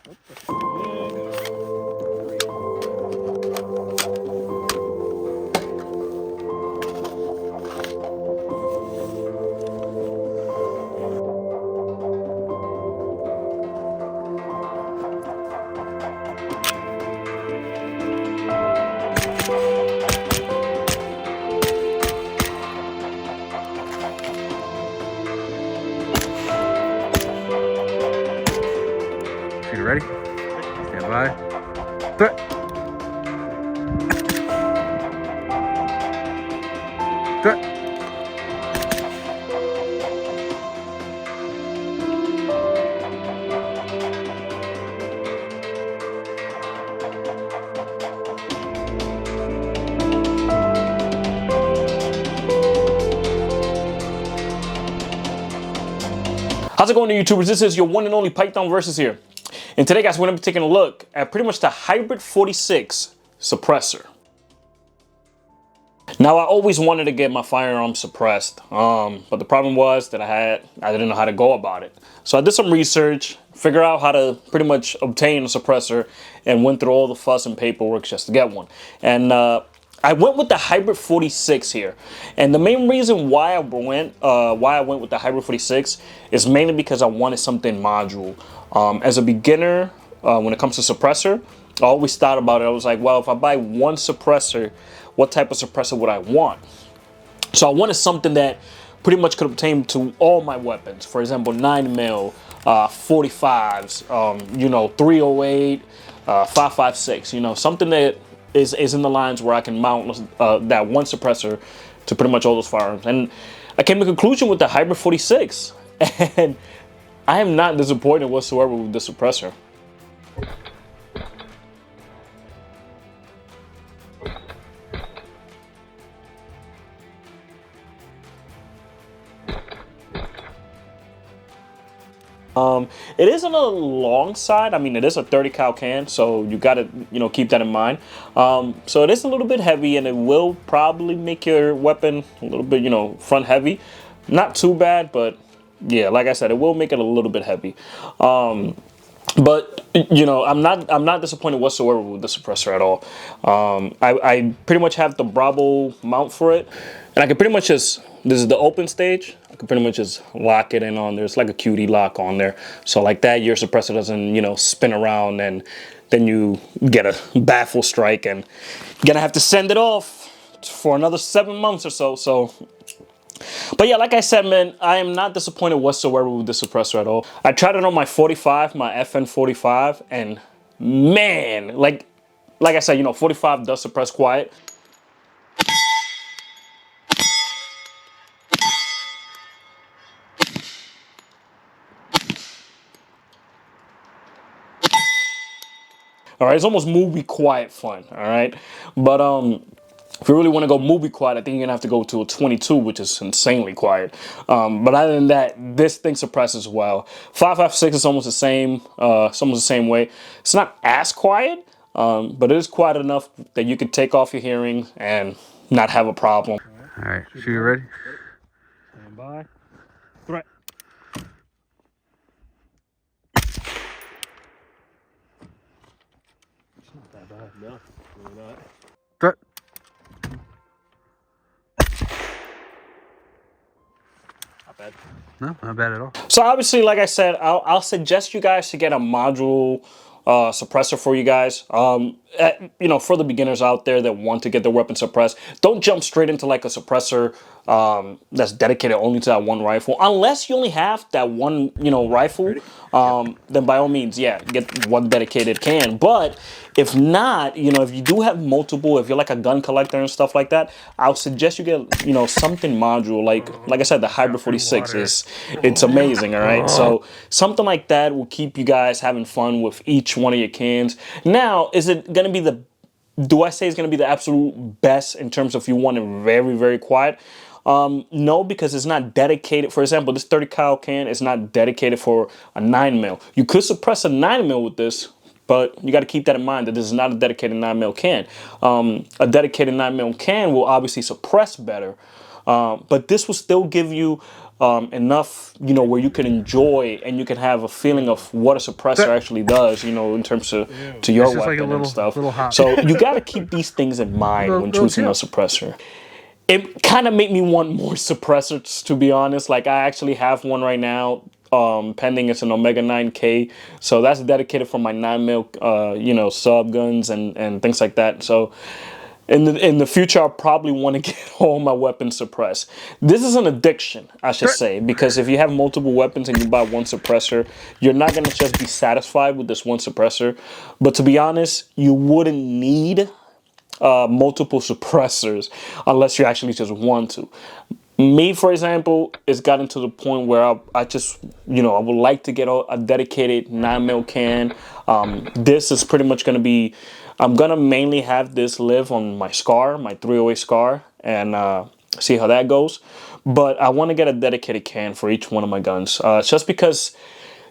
You ready? Stand by. Threat. Threat. How's it going, YouTubers? This is your one and only Python Versus here. And today, guys, we're going to be taking a look at pretty much the Hybrid 46 suppressor. Now, I always wanted to get my firearm suppressed, but the problem was that I didn't know how to go about it. So I did some research, figured out how to pretty much obtain a suppressor, and went through all the fuss and paperwork just to get one. And I went with the Hybrid 46 here, and the main reason why I went with the Hybrid 46 is mainly because I wanted something modular. As a beginner, when it comes to suppressor, I always thought about it. I was like, well, if I buy one suppressor, what type of suppressor would I want? So I wanted something that pretty much could obtain to all my weapons. For example, 9mm, 45s, you know, 308, 5.56. You know, something that is in the lines where I can mount that one suppressor to pretty much all those firearms. And I came to a conclusion with the Hybrid 46, and I am not disappointed whatsoever with the suppressor. It is on the long side. I mean, it is a 30 cal can, so you gotta, you know, keep that in mind. So it is a little bit heavy, and it will probably make your weapon a little bit, you know, front heavy. Not too bad, but yeah, like I said, it will make it a little bit heavy. But you know, I'm not disappointed whatsoever with the suppressor at all. I pretty much have the Bravo mount for it, and I can pretty much just, this is the open stage, I can pretty much just lock it in on there. It's like a QD lock on there, so like that your suppressor doesn't, you know, spin around and then you get a baffle strike and you're gonna have to send it off for another 7 months or so. But yeah, like I said, man, I am not disappointed whatsoever with the suppressor at all. I tried it on my 45, my FN 45, and man, like I said, you know, 45 does suppress quiet. All right, it's almost movie quiet fun. All right, but if you really want to go movie quiet, I think you're gonna have to go to a 22, which is insanely quiet. But other than that, this thing suppresses well. 5.56 is almost the same. It's almost the same way. It's not as quiet, but it is quiet enough that you could take off your hearing and not have a problem. All right, shooter ready? Stand by. Threat. It's not that bad, no. Really not. Threat. Not bad. No, not bad at all. So obviously, like I said, I'll suggest you guys to get a module suppressor for you guys. You know, for the beginners out there that want to get their weapon suppressed, don't jump straight into like a suppressor that's dedicated only to that one rifle. Unless you only have that one, you know, rifle, then by all means, yeah, get one dedicated can. But if not, you know, if you do have multiple, if you're like a gun collector and stuff like that, I'll suggest you get, you know, something module. Like I said, the Hybrid 46 it's amazing. All right, so something like that will keep you guys having fun with each one of your cans. Now, is it gonna be do I say it's gonna be the absolute best in terms of you want it very, very quiet? No, because it's not dedicated. For example, this 30 cal can is not dedicated for a 9mm. You could suppress a 9mm with this, but you got to keep that in mind that this is not a dedicated 9mm can. A dedicated 9mm can will obviously suppress better, but this will still give you enough, you know, where you can enjoy and you can have a feeling of what a suppressor actually does, you know, in terms of to your It's just weapon like a and stuff. little hot. So you got to keep these things in mind when choosing a suppressor. It kind of made me want more suppressors, to be honest. Like, I actually have one right now, pending. It's an Omega 9K, so that's dedicated for my 9mm, you know, sub guns and things like that. So in the future, I'll probably want to get all my weapons suppressed. This is an addiction, I should say, because if you have multiple weapons and you buy one suppressor, you're not going to just be satisfied with this one suppressor. But to be honest, you wouldn't need multiple suppressors unless you actually just want to. Me, for example, it's gotten to the point where I just, you know, I would like to get a dedicated 9mm can. This is pretty much going to be, I'm going to mainly have this live on my SCAR, my 308 SCAR, and see how that goes. But I want to get a dedicated can for each one of my guns, just because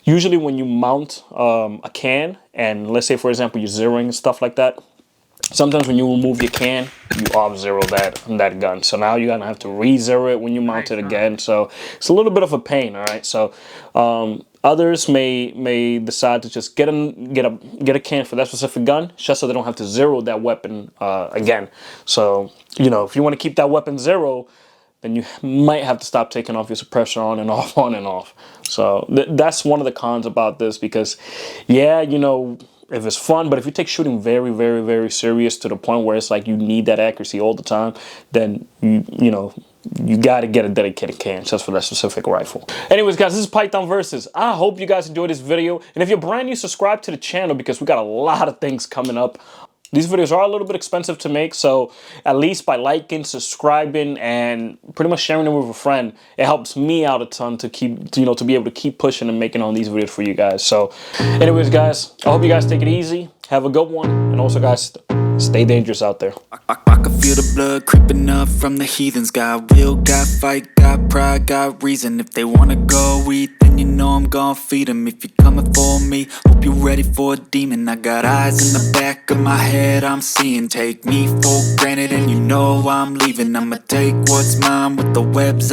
usually when you mount a can, and let's say, for example, you're zeroing and stuff like that, sometimes when you remove your can, you off-zero that gun. So now you're gonna have to re-zero it when you mount it again. So it's a little bit of a pain, all right? So others may decide to just get a can for that specific gun, just so they don't have to zero that weapon again. So, you know, if you want to keep that weapon zero, then you might have to stop taking off your suppressor on and off, on and off. So that's one of the cons about this, because, yeah, you know, if it's fun, but if you take shooting very, very, very serious to the point where it's like you need that accuracy all the time, then you know, you got to get a dedicated can just for that specific rifle. Anyways, guys, this is Python Versus. I hope you guys enjoyed this video, and if you're brand new, subscribe to the channel because we got a lot of things coming up. These videos are a little bit expensive to make, so at least by liking, subscribing, and pretty much sharing them with a friend, it helps me out a ton to keep, you know, to be able to keep pushing and making all these videos for you guys. So anyways, guys, I hope you guys take it easy. Have a good one. And also, guys, stay dangerous out there. I can feel the blood creeping up from the heathens. Got will, got fight, got pride, got reason. If they wanna go eat, then you know I'm gon' feed them. If you're coming for me, hope you're ready for a demon. I got eyes in the back of my head, I'm seeing. Take me for granted and you know I'm leaving. I'ma take what's mine with the webs